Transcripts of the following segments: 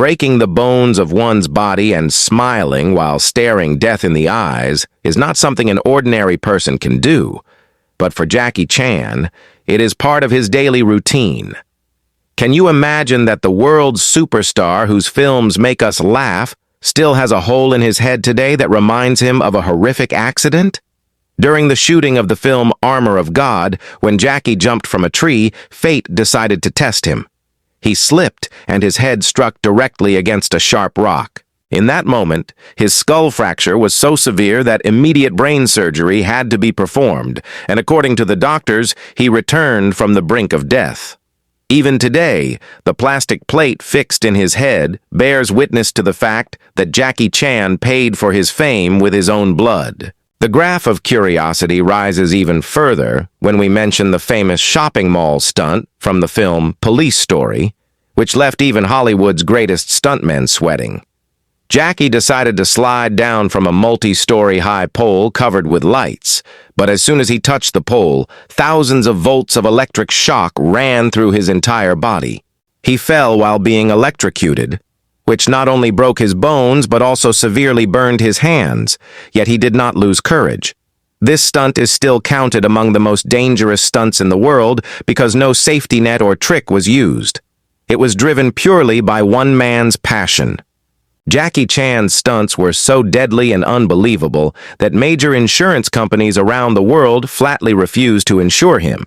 Breaking the bones of one's body and smiling while staring death in the eyes is not something an ordinary person can do, but for Jackie Chan, it is part of his daily routine. Can you imagine that the world's superstar whose films make us laugh still has a hole in his head today that reminds him of a horrific accident? During the shooting of the film Armor of God, when Jackie jumped from a tree, fate decided to test him. He slipped, and his head struck directly against a sharp rock. In that moment, his skull fracture was so severe that immediate brain surgery had to be performed, and according to the doctors, he returned from the brink of death. Even today, the plastic plate fixed in his head bears witness to the fact that Jackie Chan paid for his fame with his own blood. The graph of curiosity rises even further when we mention the famous shopping mall stunt from the film Police Story, which left even Hollywood's greatest stuntmen sweating. Jackie decided to slide down from a multi-story high pole covered with lights, but as soon as he touched the pole, thousands of volts of electric shock ran through his entire body. He fell while being electrocuted, which not only broke his bones but also severely burned his hands, yet he did not lose courage. This stunt is still counted among the most dangerous stunts in the world because no safety net or trick was used. It was driven purely by one man's passion. Jackie Chan's stunts were so deadly and unbelievable that major insurance companies around the world flatly refused to insure him.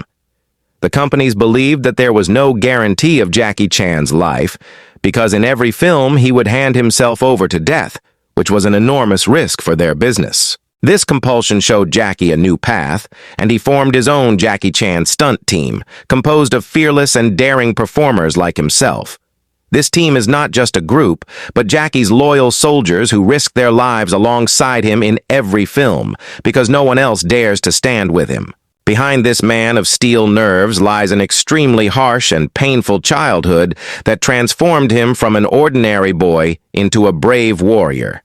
The companies believed that there was no guarantee of Jackie Chan's life because in every film he would hand himself over to death, which was an enormous risk for their business. This compulsion showed Jackie a new path, and he formed his own Jackie Chan stunt team, composed of fearless and daring performers like himself. This team is not just a group, but Jackie's loyal soldiers who risk their lives alongside him in every film, because no one else dares to stand with him. Behind this man of steel nerves lies an extremely harsh and painful childhood that transformed him from an ordinary boy into a brave warrior.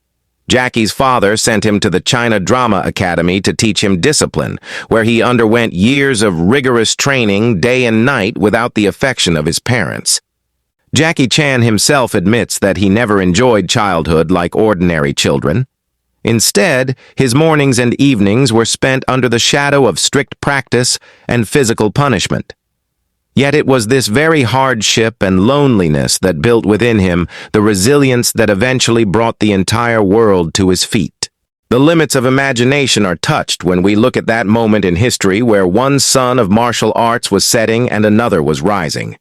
Jackie's father sent him to the China Drama Academy to teach him discipline, where he underwent years of rigorous training day and night without the affection of his parents. Jackie Chan himself admits that he never enjoyed childhood like ordinary children. Instead, his mornings and evenings were spent under the shadow of strict practice and physical punishment. Yet it was this very hardship and loneliness that built within him the resilience that eventually brought the entire world to his feet. The limits of imagination are touched when we look at that moment in history where one sun of martial arts was setting and another was rising.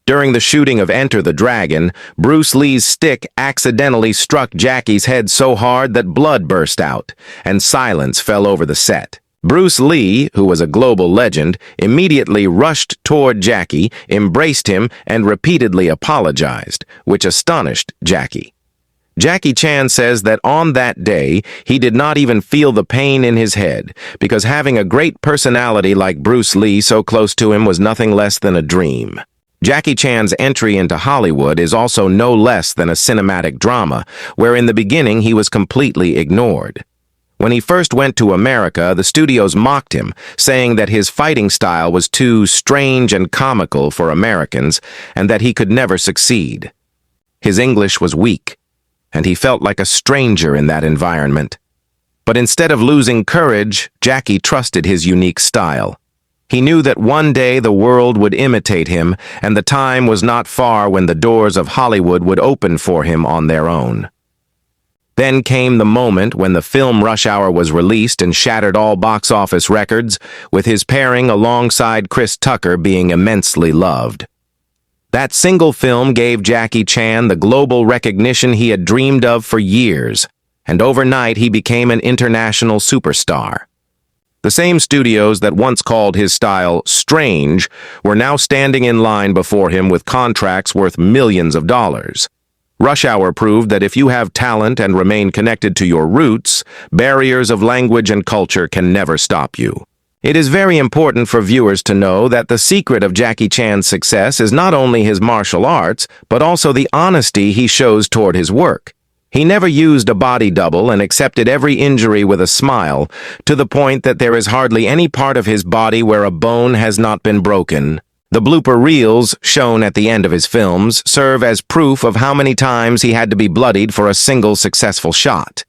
During the shooting of Enter the Dragon, Bruce Lee's stick accidentally struck Jackie's head so hard that blood burst out, and silence fell over the set. Bruce Lee, who was a global legend, immediately rushed toward Jackie, embraced him, and repeatedly apologized, which astonished Jackie. Jackie Chan says that on that day, he did not even feel the pain in his head, because having a great personality like Bruce Lee so close to him was nothing less than a dream. Jackie Chan's entry into Hollywood is also no less than a cinematic drama, where in the beginning he was completely ignored. When he first went to America, the studios mocked him, saying that his fighting style was too strange and comical for Americans, and that he could never succeed. His English was weak, and he felt like a stranger in that environment. But instead of losing courage, Jackie trusted his unique style. He knew that one day the world would imitate him, and the time was not far when the doors of Hollywood would open for him on their own. Then came the moment when the film Rush Hour was released and shattered all box office records, with his pairing alongside Chris Tucker being immensely loved. That single film gave Jackie Chan the global recognition he had dreamed of for years, and overnight he became an international superstar. The same studios that once called his style strange were now standing in line before him with contracts worth millions of dollars. Rush Hour proved that if you have talent and remain connected to your roots, barriers of language and culture can never stop you. It is very important for viewers to know that the secret of Jackie Chan's success is not only his martial arts, but also the honesty he shows toward his work. He never used a body double and accepted every injury with a smile, to the point that there is hardly any part of his body where a bone has not been broken. The blooper reels, shown at the end of his films, serve as proof of how many times he had to be bloodied for a single successful shot.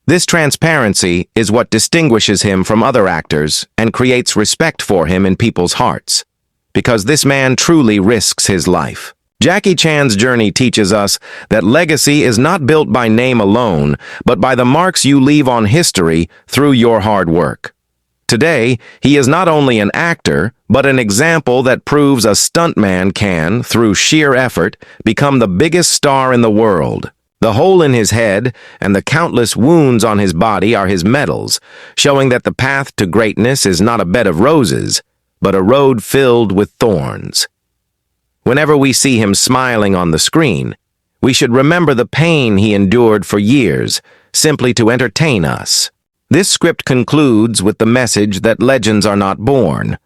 This transparency is what distinguishes him from other actors and creates respect for him in people's hearts, because this man truly risks his life. Jackie Chan's journey teaches us that legacy is not built by name alone, but by the marks you leave on history through your hard work. Today, he is not only an actor, but an example that proves a stuntman can, through sheer effort, become the biggest star in the world. The hole in his head and the countless wounds on his body are his medals, showing that the path to greatness is not a bed of roses, but a road filled with thorns. Whenever we see him smiling on the screen, we should remember the pain he endured for years, simply to entertain us. This script concludes with the message that legends are not born.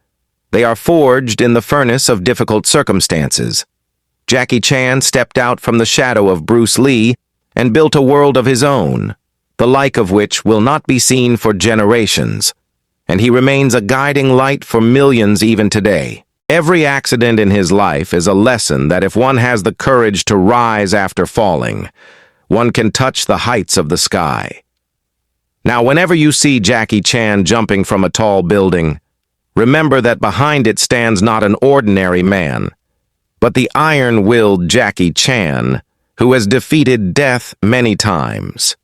They are forged in the furnace of difficult circumstances. Jackie Chan stepped out from the shadow of Bruce Lee and built a world of his own, the like of which will not be seen for generations, and he remains a guiding light for millions even today. Every accident in his life is a lesson that if one has the courage to rise after falling, one can touch the heights of the sky. Now, whenever you see Jackie Chan jumping from a tall building, remember that behind it stands not an ordinary man, but the iron-willed Jackie Chan, who has defeated death many times.